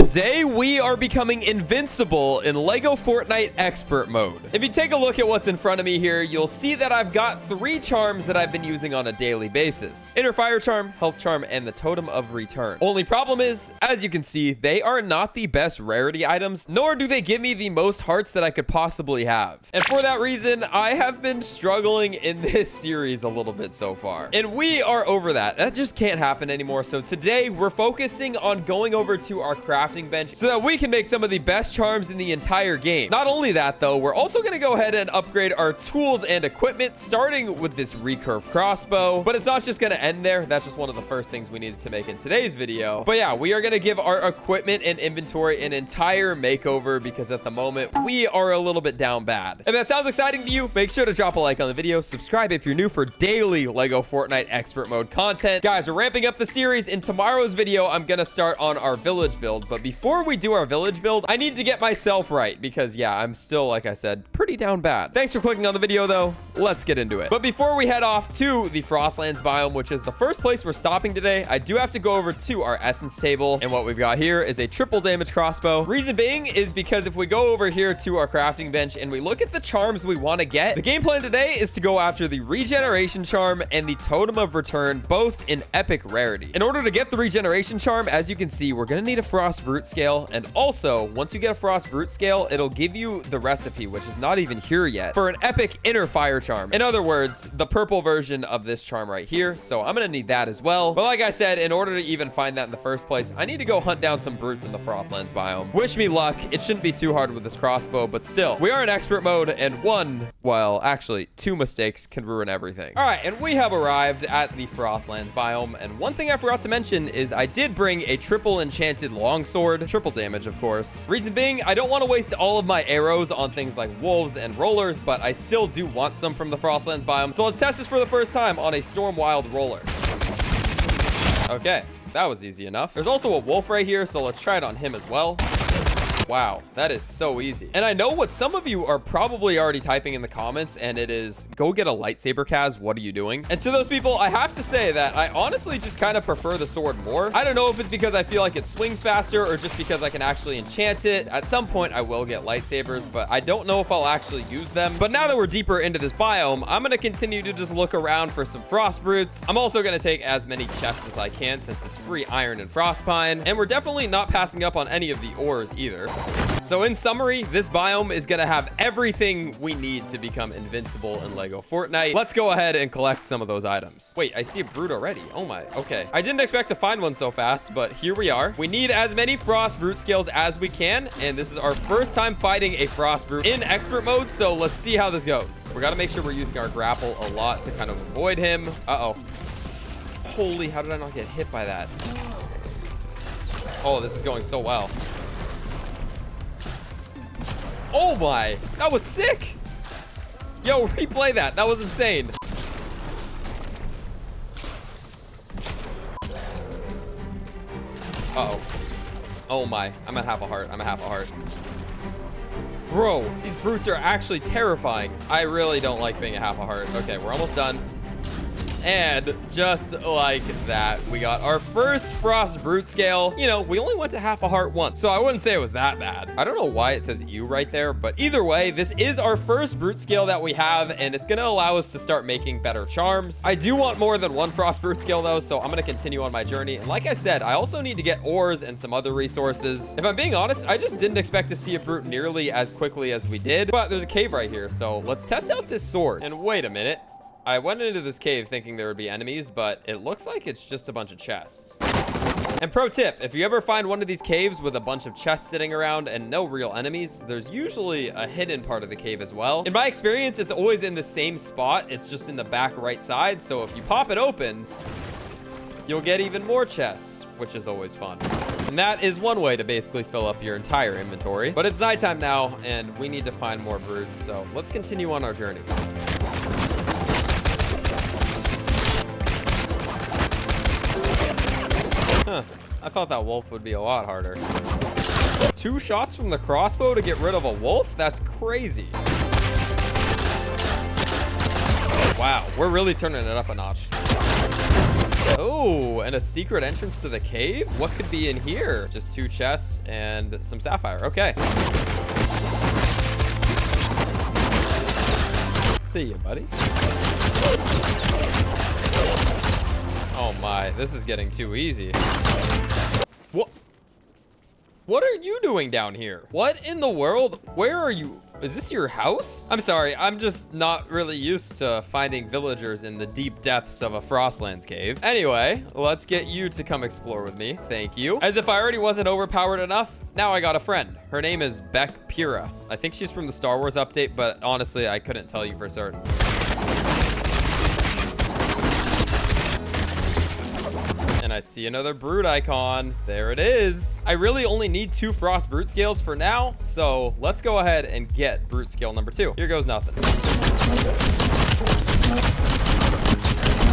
Today, we are becoming invincible in LEGO Fortnite Expert Mode. If you take a look at what's in front of me here, you'll see that I've got 3 charms that I've been using on a daily basis. Inner Fire Charm, Health Charm, and the Totem of Return. Only problem is, as you can see, they are not the best rarity items, nor do they give me the most hearts that I could possibly have. And for that reason, I have been struggling in this series a little bit so far. And we are over that. That just can't happen anymore. So today, we're focusing on going over to our crafting bench so that we can make some of the best charms in the entire game. Not only that though, we're also going to go ahead and upgrade our tools and equipment, starting with this recurve crossbow. But it's not just going to end there. That's just one of the first things we needed to make in today's video. But yeah, we are going to give our equipment and inventory an entire makeover because at the moment we are a little bit down bad. If that sounds exciting to you, make sure to drop a like on the video, subscribe if you're new for daily LEGO Fortnite Expert Mode content. Guys, we're ramping up the series. In tomorrow's video, I'm going to start on our village build. But before we do our village build, I need to get myself right because yeah, I'm still, like I said, pretty down bad. Thanks for clicking on the video though. Let's get into it. But before we head off to the Frostlands biome, which is the first place we're stopping today, I do have to go over to our essence table. And what we've got here is a triple damage crossbow. Reason being is because if we go over here to our crafting bench and we look at the charms we want to get, the game plan today is to go after the regeneration charm and the totem of return, both in epic rarity. In order to get the regeneration charm, as you can see, we're going to need a frost brute scale. And also, once you get a frost brute scale, it'll give you the recipe, which is not even here yet, for an epic inner fire charm. In other words, the purple version of this charm right here. So I'm going to need that as well. But like I said, in order to even find that in the first place, I need to go hunt down some brutes in the Frostlands biome. Wish me luck. It shouldn't be too hard with this crossbow, but still, we are in expert mode, and actually 2 mistakes can ruin everything. All right, and we have arrived at the Frostlands biome, and one thing I forgot to mention is I did bring a triple enchanted longsword, triple damage, of course. Reason being, I don't want to waste all of my arrows on things like wolves and rollers, but I still do want some from the Frostlands biome. So let's test this for the first time on a Storm Wild roller. Okay, that was easy enough. There's also a wolf right here, so let's try it on him as well. Wow, that is so easy. And I know what some of you are probably already typing in the comments, and it is, go get a lightsaber, Kaz. What are you doing? And to those people, I have to say that I honestly just kind of prefer the sword more. I don't know if it's because I feel like it swings faster or just because I can actually enchant it. At some point, I will get lightsabers, but I don't know if I'll actually use them. But now that we're deeper into this biome, I'm going to continue to just look around for some frost brutes. I'm also going to take as many chests as I can since it's free iron and frost pine. And we're definitely not passing up on any of the ores either. So in summary, this biome is going to have everything we need to become invincible in LEGO Fortnite. Let's go ahead and collect some of those items. Wait, I see a brute already. Oh my, okay. I didn't expect to find one so fast, but here we are. We need as many frost brute scales as we can, and this is our first time fighting a frost brute in expert mode, so let's see how this goes. We got to make sure we're using our grapple a lot to kind of avoid him. Uh-oh. Holy, how did I not get hit by that? Oh, this is going so well. Oh my, that was sick. Yo, replay that. That was insane. Uh-oh. Oh my, I'm at half a heart. I'm at half a heart. Bro, these brutes are actually terrifying. I really don't like being a half a heart. Okay, we're almost done. And just like that, we got our first frost brute scale. You know, we only went to half a heart once, so I wouldn't say it was that bad. I don't know why it says you right there, but either way, this is our first brute scale that we have, and it's gonna allow us to start making better charms. I do want more than 1 frost brute scale though, so I'm gonna continue on my journey. And like I said, I also need to get ores and some other resources. If I'm being honest, I just didn't expect to see a brute nearly as quickly as we did, but there's a cave right here, so let's test out this sword. And wait a minute. I went into this cave thinking there would be enemies, but it looks like it's just a bunch of chests. And pro tip, if you ever find one of these caves with a bunch of chests sitting around and no real enemies, there's usually a hidden part of the cave as well. In my experience, it's always in the same spot. It's just in the back right side. So if you pop it open, you'll get even more chests, which is always fun. And that is one way to basically fill up your entire inventory. But it's nighttime now, and we need to find more brutes. So let's continue on our journey. Huh, I thought that wolf would be a lot harder. 2 shots from the crossbow to get rid of a wolf? That's crazy. Wow, we're really turning it up a notch. Oh, and a secret entrance to the cave? What could be in here? Just 2 chests and some sapphire. Okay. See you, buddy. Oh my, this is getting too easy. What? What are you doing down here? What in the world? Where are you? Is this your house? I'm sorry, I'm just not really used to finding villagers in the deep depths of a Frostlands cave. Anyway, let's get you to come explore with me. Thank you. As if I already wasn't overpowered enough, now I got a friend. Her name is Beck Pira. I think she's from the Star Wars update, but honestly, I couldn't tell you for certain. And I see another brute icon. There it is. I really only need 2 frost brute scales for now, so let's go ahead and get brute scale number 2. Here goes nothing.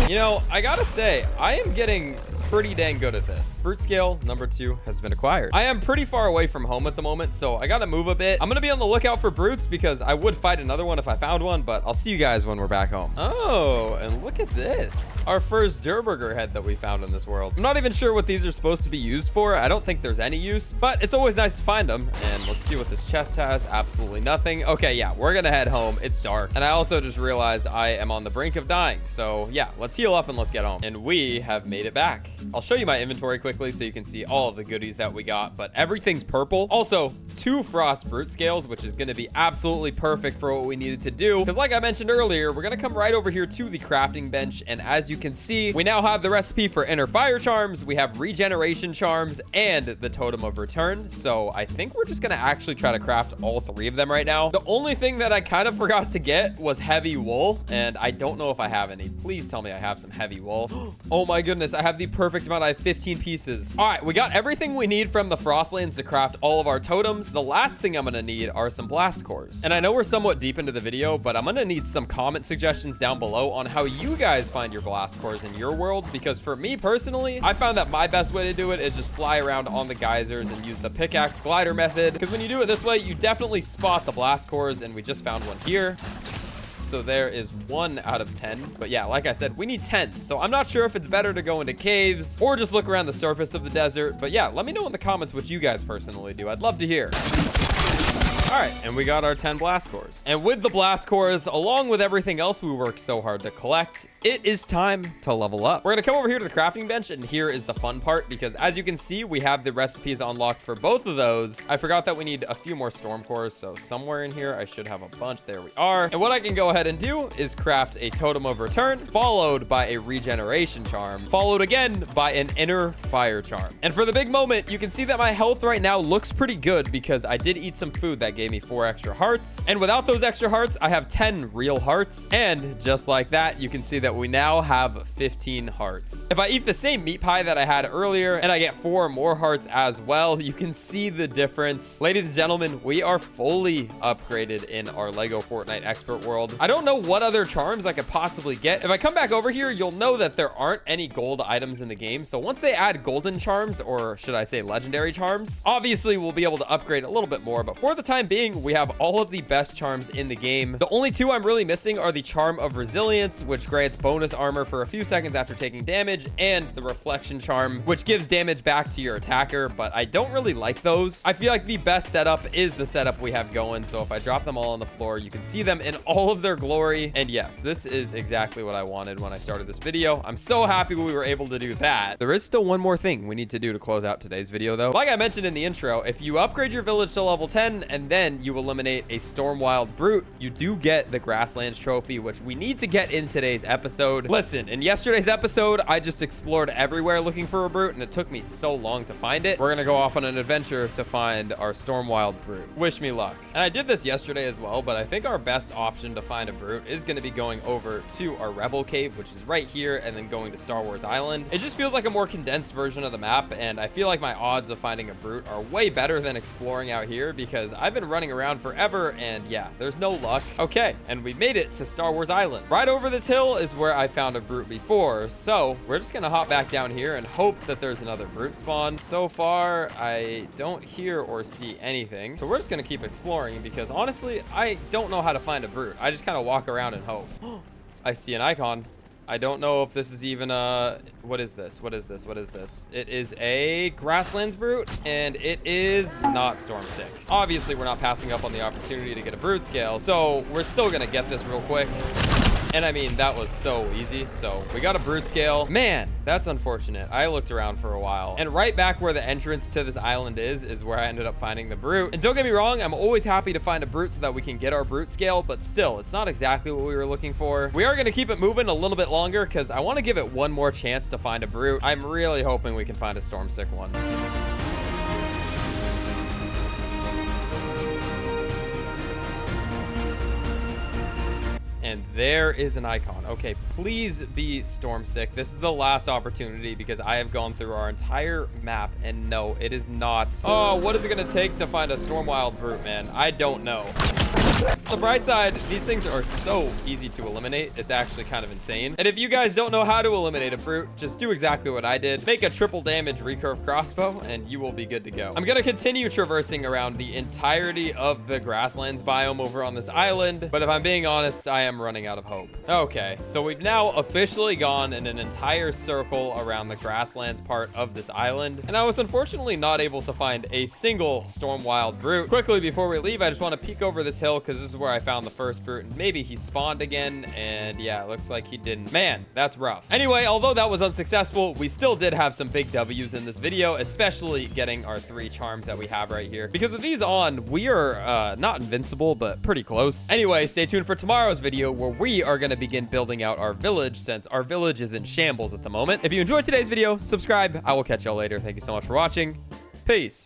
You know, I gotta say, I am getting pretty dang good at this. Brute scale number 2 has been acquired. I am pretty far away from home at the moment, so I gotta move a bit. I'm gonna be on the lookout for brutes because I would fight another one if I found one, but I'll see you guys when we're back home. Oh, and look at this. Our first Durburger head that we found in this world. I'm not even sure what these are supposed to be used for. I don't think there's any use, but it's always nice to find them. And let's see what this chest has. Absolutely nothing. Okay, yeah, we're gonna head home. It's dark. And I also just realized I am on the brink of dying. So yeah, let's heal up and let's get home. And we have made it back. I'll show you my inventory quickly so you can see all of the goodies that we got, but everything's purple. Also, 2 frost brute scales, which is going to be absolutely perfect for what we needed to do, because like I mentioned earlier, we're going to come right over here to the crafting bench, and as you can see, we now have the recipe for inner fire charms, we have regeneration charms, and the totem of return. So I think we're just going to actually try to craft all 3 of them right now. The only thing that I kind of forgot to get was heavy wool, and I don't know if I have any. Please tell me I have some heavy wool. Oh my goodness, I have the perfect amount. I have 15 pieces. All right, we got everything we need from the Frostlands to craft all of our totems. The last thing I'm gonna need are some blast cores. And I know we're somewhat deep into the video, but I'm gonna need some comment suggestions down below on how you guys find your blast cores in your world, because for me personally, I found that my best way to do it is just fly around on the geysers and use the pickaxe glider method, because when you do it this way, you definitely spot the blast cores, and we just found one here. So there is 1 out of 10. But yeah, like I said, we need 10. So I'm not sure if it's better to go into caves or just look around the surface of the desert. But yeah, let me know in the comments what you guys personally do. I'd love to hear. All right, and we got our 10 blast cores. And with the blast cores, along with everything else we worked so hard to collect, it is time to level up. We're gonna come over here to the crafting bench, and here is the fun part, because as you can see, we have the recipes unlocked for both of those. I forgot that we need a few more storm cores, so somewhere in here, I should have a bunch. There we are. And what I can go ahead and do is craft a totem of return, followed by a regeneration charm, followed again by an inner fire charm. And for the big moment, you can see that my health right now looks pretty good because I did eat some food that gave me 4 extra hearts. And without those extra hearts, I have 10 real hearts. And just like that, you can see that we now have 15 hearts. If I eat the same meat pie that I had earlier and I get 4 more hearts as well, you can see the difference. Ladies and gentlemen, we are fully upgraded in our Lego Fortnite expert world. I don't know what other charms I could possibly get. If I come back over here, you'll know that there aren't any gold items in the game. So once they add golden charms, or should I say legendary charms, obviously we'll be able to upgrade a little bit more. But for the time being, we have all of the best charms in the game. The only 2 I'm really missing are the Charm of Resilience, which grants bonus armor for a few seconds after taking damage, and the Reflection Charm, which gives damage back to your attacker, but I don't really like those. I feel like the best setup is the setup we have going, so if I drop them all on the floor, you can see them in all of their glory. And yes, this is exactly what I wanted when I started this video. I'm so happy we were able to do that. There is still one more thing we need to do to close out today's video, though. Like I mentioned in the intro, if you upgrade your village to level 10 and then you eliminate a Stormwild Brute, you do get the Grasslands trophy, which we need to get in today's episode. Listen, in yesterday's episode, I just explored everywhere looking for a Brute, and it took me so long to find it. We're gonna go off on an adventure to find our Stormwild Brute. Wish me luck. And I did this yesterday as well, but I think our best option to find a Brute is gonna be going over to our Rebel Cave, which is right here, and then going to Star Wars Island. It just feels like a more condensed version of the map, and I feel like my odds of finding a Brute are way better than exploring out here, because I've been running around forever, and yeah, there's no luck. Okay, and we made it to Star Wars Island. Right over this hill is where I found a Brute before, so we're just gonna hop back down here and hope that there's another Brute spawn. So far, I don't hear or see anything, so we're just gonna keep exploring, because honestly, I don't know how to find a Brute. I just kind of walk around and hope. I see an icon. I don't know if this is even a... What is this? What is this? What is this? It is a Grasslands Brute, and it is not Stormsick. Obviously, we're not passing up on the opportunity to get a Brute Scale, so we're still going to get this real quick. And I mean, that was so easy. So we got a Brute Scale. Man, that's unfortunate. I looked around for a while. And right back where the entrance to this island is where I ended up finding the Brute. And don't get me wrong, I'm always happy to find a Brute so that we can get our Brute Scale. But still, it's not exactly what we were looking for. We are going to keep it moving a little bit longer because I want to give it one more chance to find a Brute. I'm really hoping we can find a Stormsick one. And there is an icon. Okay, please be Stormsick. This is the last opportunity because I have gone through our entire map and no, it is not. Oh, what is it gonna take to find a Stormwild Brute, man? I don't know. On the bright side, these things are so easy to eliminate. It's actually kind of insane. And if you guys don't know how to eliminate a Brute, just do exactly what I did. Make a triple damage recurve crossbow and you will be good to go. I'm gonna continue traversing around the entirety of the grasslands biome over on this island. But if I'm being honest, I am running out of hope. Okay, so we've now officially gone in an entire circle around the grasslands part of this island. And I was unfortunately not able to find a single Stormwild Brute. Quickly before we leave, I just want to peek over this hill because this is where I found the first Brute, and maybe he spawned again, and yeah, it looks like he didn't. Man, that's rough. Anyway, although that was unsuccessful, we still did have some big W's in this video, especially getting our 3 charms that we have right here. Because with these on, we are not invincible, but pretty close. Anyway, stay tuned for tomorrow's video where we are going to begin building out our village since our village is in shambles at the moment. If you enjoyed today's video, subscribe. I will catch y'all later. Thank you so much for watching. Peace.